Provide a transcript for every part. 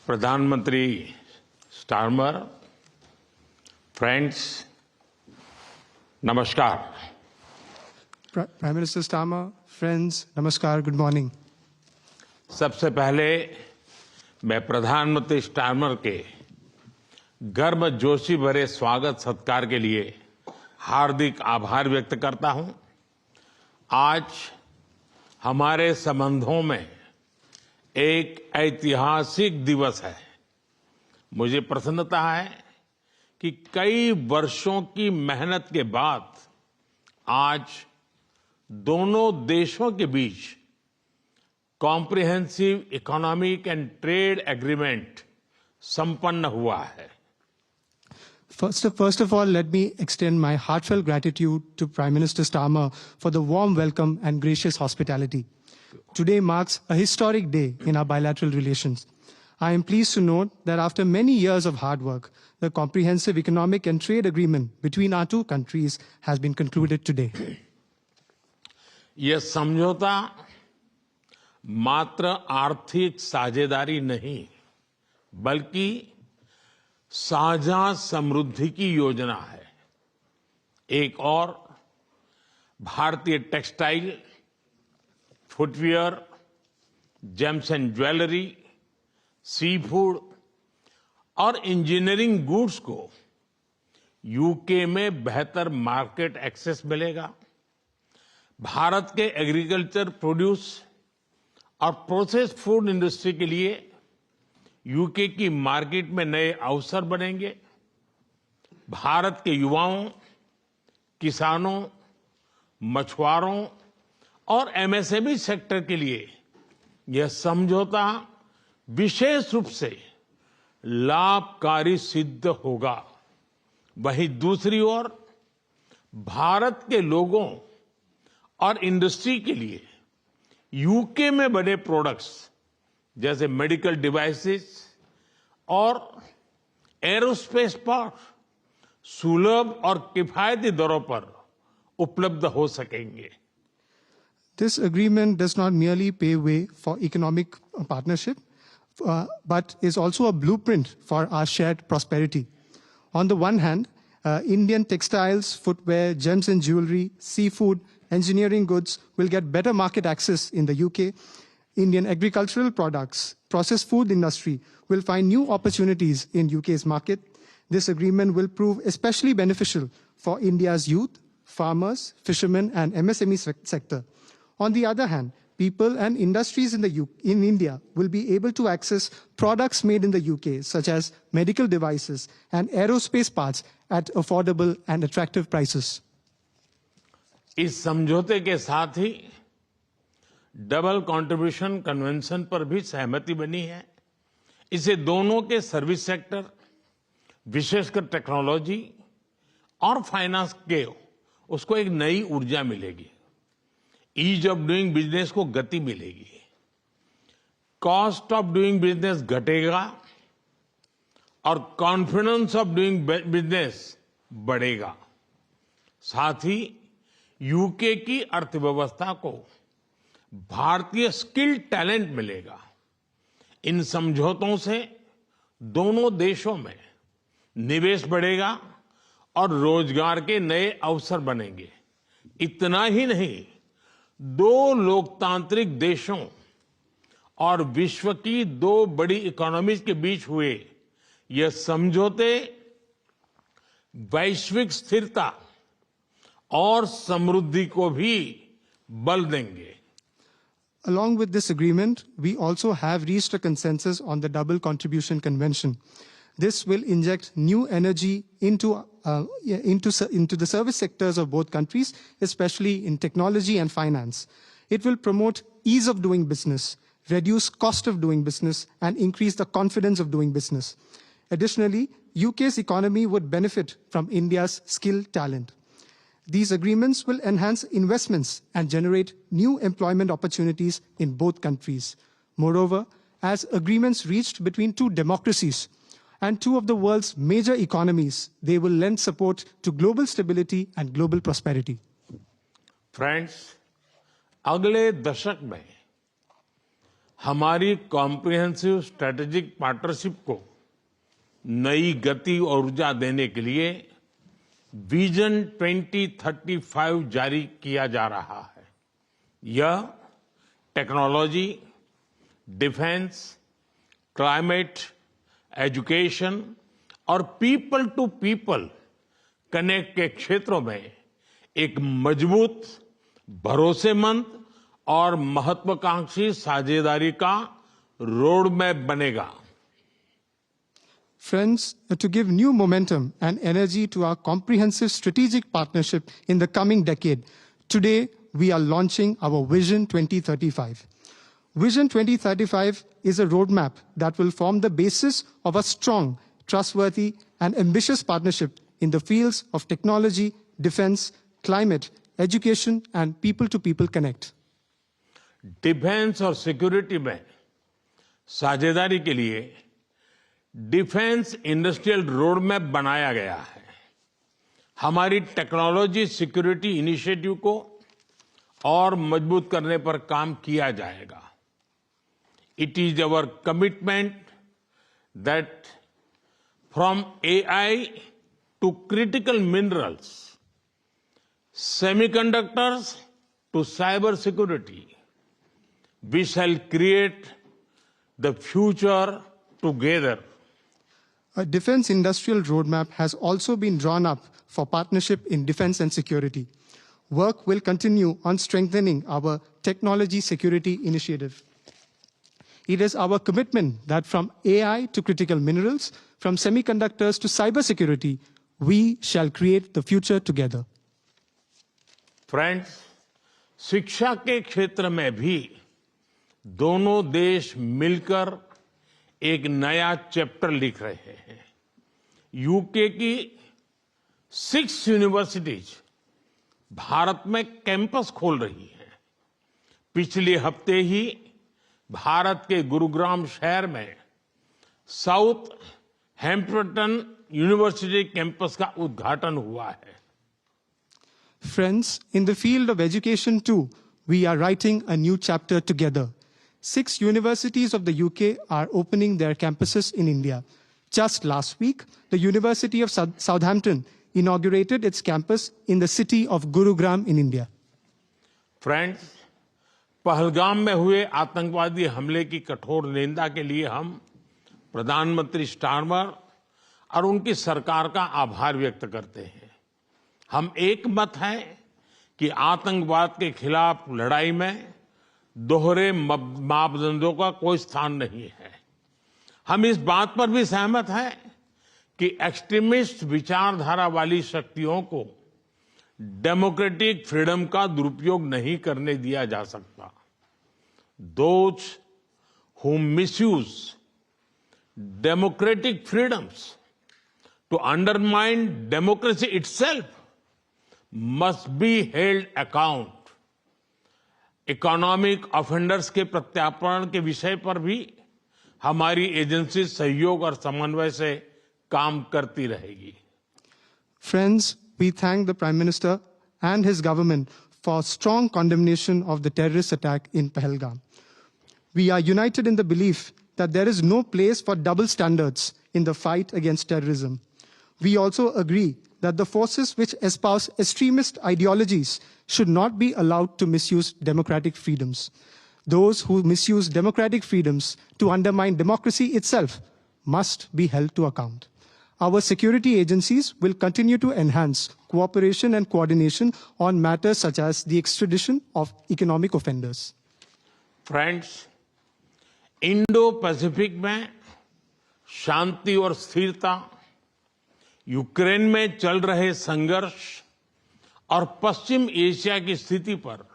प्रधानमंत्री Starmer, friends, नमस्कार। Prime Minister Starmer, friends, namaskar, good morning. सबसे पहले मैं प्रधानमंत्री स्टारमर के गर्मजोशी भरे स्वागत सत्कार के लिए हार्दिक आभार व्यक्त करता हूं। आज हमारे संबंधों में एक ऐतिहासिक दिवस है। मुझे प्रसन्नता है कि कई वर्षों की मेहनत के बाद आज दोनों देशों के बीच comprehensive economic and trade agreement संपन्न हुआ है। First of all, let me extend my heartfelt gratitude to Prime Minister Starmer for the warm welcome and gracious hospitality. Today marks a historic day in our bilateral relations. I am pleased to note that after many years of hard work, the comprehensive economic and trade agreement between our two countries has been concluded today. यह समझौता मात्र आर्थिक साझेदारी नहीं, बल्कि साझा समृद्धि की योजना है। एक और भारतीय textile, footwear, gems and jewellery, sea food और इंजीनियरिंग गुड्स को यूके में बेहतर मार्केट एक्सेस मिलेगा। भारत के एग्रीकल्चर प्रोड्यूस और प्रोसेस्ड फूड इंडस्ट्री के लिए यूके की मार्केट में नए अवसर बनेंगे। भारत के युवाओं, किसानों, मछुआरों और एमएसएमई सेक्टर के लिए यह समझौता विशेष रूप से लाभकारी सिद्ध होगा। वहीं दूसरी ओर भारत के लोगों और इंडस्ट्री के लिए यूके में बने प्रोडक्ट्स जैसे मेडिकल डिवाइसेस और एरोस्पेस पार्ट सुलभ और किफायती दरों पर उपलब्ध हो सकेंगे। This agreement does not merely pave way for economic partnership, but is also a blueprint for our shared prosperity. On the one hand, Indian textiles, footwear, gems and jewelry, seafood, engineering goods will get better market access in the UK. Indian agricultural products, processed food industry will find new opportunities in UK's market. This agreement will prove especially beneficial for India's youth, farmers, fishermen and MSME sector. On the other hand, people and industries in India will be able to access products made in the UK, such as medical devices and aerospace parts at affordable and attractive prices. इस समझौते के साथ ही double contribution convention पर भी सहमति बनी है। इसे दोनों के सर्विस सेक्टर, विशेषकर टेक्नोलॉजी और फाइनेंस के उसको एक नई ऊर्जा मिलेगी। ईज ऑफ डूइंग बिजनेस को गति मिलेगी, कॉस्ट ऑफ डूइंग बिजनेस घटेगा और कॉन्फिडेंस ऑफ डूइंग बिजनेस बढ़ेगा। साथ ही यूके की अर्थव्यवस्था को भारतीय स्किल टैलेंट मिलेगा। इन समझौतों से दोनों देशों में निवेश बढ़ेगा और रोजगार के नए अवसर बनेंगे। इतना ही नहीं, दो लोकतांत्रिक देशों और विश्व की दो बड़ी इकोनॉमीज के बीच हुए यह समझौते वैश्विक स्थिरता और समृद्धि को भी बल देंगे। Along with this agreement, we also have reached a consensus on the Double Contribution Convention. This will inject new energy into the service sectors of both countries, especially in technology and finance. It will promote ease of doing business, reduce cost of doing business, and increase the confidence of doing business. Additionally, UK's economy would benefit from India's skilled talent. These agreements will enhance investments and generate new employment opportunities in both countries. Moreover, as agreements reached between two democracies and two of the world's major economies, they will lend support to global stability and global prosperity. Friends, अगले दशक में हमारी comprehensive strategic partnership को नई गति और ऊर्जा देने के लिए विजन 2035 जारी किया जा रहा है। यह टेक्नोलॉजी, डिफेंस, क्लाइमेट, एजुकेशन और पीपल टू पीपल कनेक्ट के क्षेत्रों में एक मजबूत, भरोसेमंद और महत्वाकांक्षी साझेदारी का रोड मैप बनेगा। Friends, to give new momentum and energy to our comprehensive strategic partnership in the coming decade, today we are launching our Vision 2035. Vision 2035 is a roadmap that will form the basis of a strong, trustworthy, and ambitious partnership in the fields of technology, defense, climate, education, and people-to-people connect. Defence और security में साझेदारी के लिए defence industrial road map बनाया गया है। हमारी technology security initiative को और मजबूत करने पर काम किया जाएगा। It is our commitment that from AI to critical minerals, semiconductors to cyber security, we shall create the future together. A defense industrial roadmap has also been drawn up for partnership in defense and security. Work will continue on strengthening our technology security initiative. It is our commitment that from AI to critical minerals, from semiconductors to cybersecurity, we shall create the future together. Friends, शिक्षा के क्षेत्र में भी दोनों देश मिलकर एक नया चैप्टर लिख रहे हैं। यूके की 6 यूनिवर्सिटीज भारत में कैंपस खोल रही हैं। पिछले हफ्ते ही भारत के गुरुग्राम शहर में साउथ हैम्पटन यूनिवर्सिटी कैंपस का उद्घाटन हुआ है। Friends, in the field of education too, we are writing a new chapter together. 6 universities of the UK are opening their campuses in India. Just last week, the University of Southampton inaugurated its campus in the city of Gurugram in India. Friends, Pahalgam में हुए आतंकवादी हमले की कठोर निंदा के लिए हम प्रधानमंत्री स्टारमर और उनकी सरकार का आभार व्यक्त करते हैं। हम एक मत हैं कि आतंकवाद के खिलाफ लड़ाई में दोहरे मापदंडों का कोई स्थान नहीं है। हम इस बात पर भी सहमत हैं कि एक्सट्रीमिस्ट विचारधारा वाली शक्तियों को डेमोक्रेटिक फ्रीडम का दुरुपयोग नहीं करने दिया जा सकता। Those who misuse democratic freedoms to undermine democracy itself must be held account. Economic offenders के प्रत्यार्पण के विषय पर भी हमारी एजेंसी सहयोग और समन्वय से काम करती रहेगी। Friends, we thank the Prime Minister and his government for strong condemnation of the terrorist attack in Pahalgam. We are united in the belief that there is no place for double standards in the fight against terrorism. We also agree that the forces which espouse extremist ideologies should not be allowed to misuse democratic freedoms. Those who misuse democratic freedoms to undermine democracy itself must be held to account. Our security agencies will continue to enhance cooperation and coordination on matters such as the extradition of economic offenders. Friends, Indo-Pacific में शांति और स्थिरता, Ukraine में चल रहे संघर्ष और पश्चिम Asia की स्थिति पर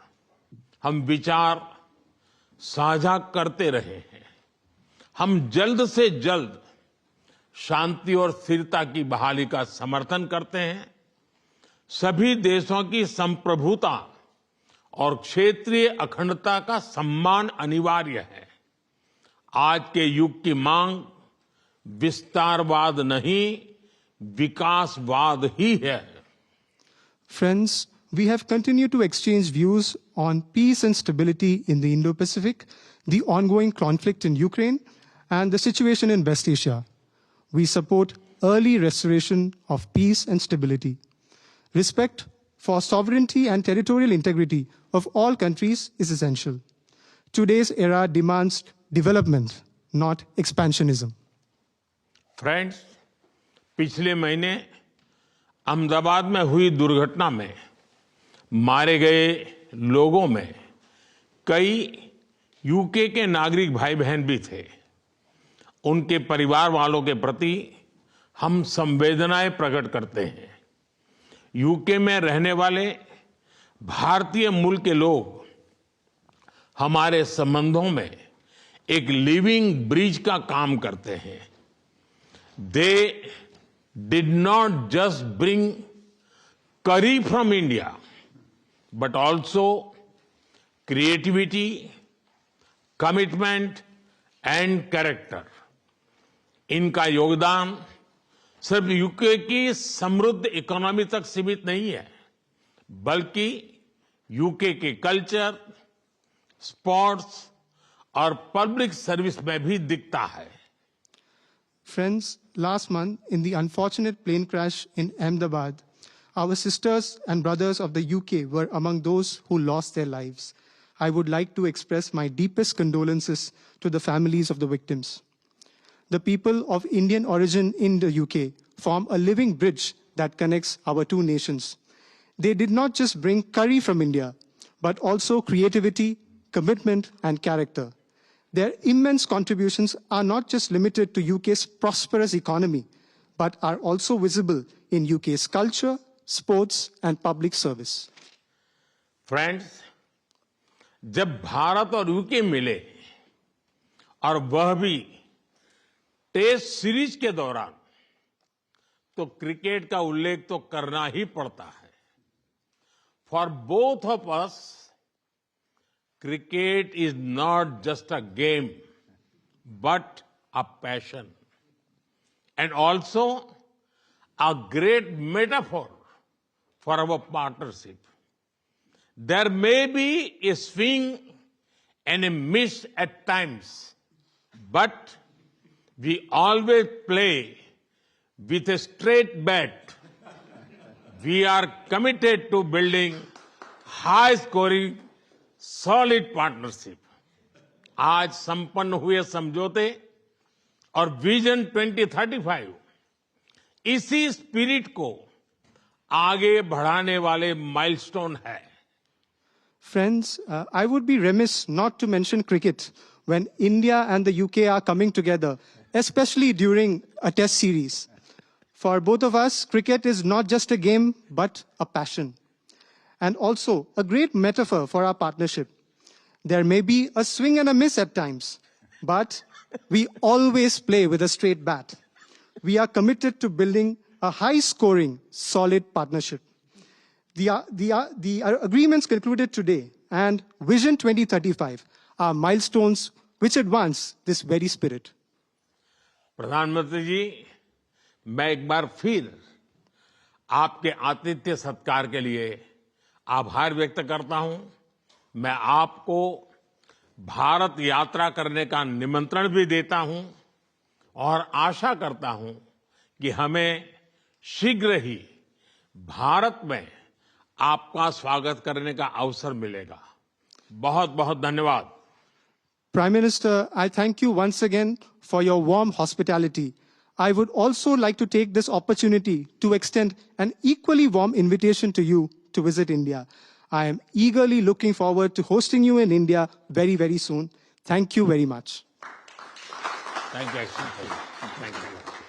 हम विचार साझा करते रहे हैं। हम जल्द से जल्द शांति और स्थिरता की बहाली का समर्थन करते हैं। सभी देशों की संप्रभुता और क्षेत्रीय अखंडता का सम्मान अनिवार्य है। आज के युग की मांग विस्तारवाद नहीं, विकासवाद ही है। Friends, we have continued to exchange views on peace and stability in the Indo-Pacific, the ongoing conflict in Ukraine, and the situation in West Asia. We support early restoration of peace and stability. Respect for sovereignty and territorial integrity of all countries is essential. Today's era demands development, not expansionism. Friends, पिछले महीने अहमदाबाद में हुई दुर्घटना में मारे गए लोगों में कई यूके के नागरिक भाई बहन भी थे। उनके परिवार वालों के प्रति हम संवेदनाएं प्रकट करते हैं। यूके में रहने वाले भारतीय मूल के लोग हमारे संबंधों में एक लिविंग ब्रिज का काम करते हैं। They did not just bring curry from India, but also creativity, commitment and character. इनका योगदान सिर्फ यूके की समृद्ध इकोनॉमी तक सीमित नहीं है, बल्कि यूके के कल्चर, स्पोर्ट्स और पब्लिक सर्विस में भी दिखता है। Friends, last month, in the unfortunate plane crash in Ahmedabad, our sisters and brothers of the UK were among those who lost their lives. I would like to express my deepest condolences to the families of the victims. The people of Indian origin in the UK form a living bridge that connects our two nations. They did not just bring curry from India, but also creativity, commitment, and character. Their immense contributions are not just limited to UK's prosperous economy, but are also visible in UK's culture, sports, and public service. Friends, जब भारत और UK मिले और वह भी test series के दौरान, तो cricket का उल्लेख तो करना ही पड़ता है। For both of us, cricket is not just a game, but a passion, and also a great metaphor for our partnership. There may be a swing and a miss at times, but we always play with a straight bat. We are committed to building high-scoring solid partnership. आज संपन्न हुए समझौते और vision 2035 इसी spirit को आगे बढ़ाने वाले माइलस्टोन है। Friends, I would be remiss not to mention cricket when India and the UK are coming together, especially during a test series. For both of us, cricket is not just a game, but a passion. And also a great metaphor for our partnership. There may be a swing and a miss at times, but we always play with a straight bat. We are committed to building a high-scoring, solid partnership. The agreements concluded today and Vision 2035 are milestones which advance this very spirit. प्रधानमंत्री जी, मैं एक बार फिर आपके आतिथ्य सत्कार के लिए आभार व्यक्त करता हूं। मैं आपको भारत यात्रा करने का निमंत्रण भी देता हूं और आशा करता हूं कि हमें शीघ्र ही भारत में आपका स्वागत करने का अवसर मिलेगा। बहुत बहुत धन्यवाद। Prime Minister, I thank you once again for your warm hospitality. I would also like to take this opportunity to extend an equally warm invitation to you to visit India. I am eagerly looking forward to hosting you in India very, very soon. Thank you very much. Thank you. Thank you.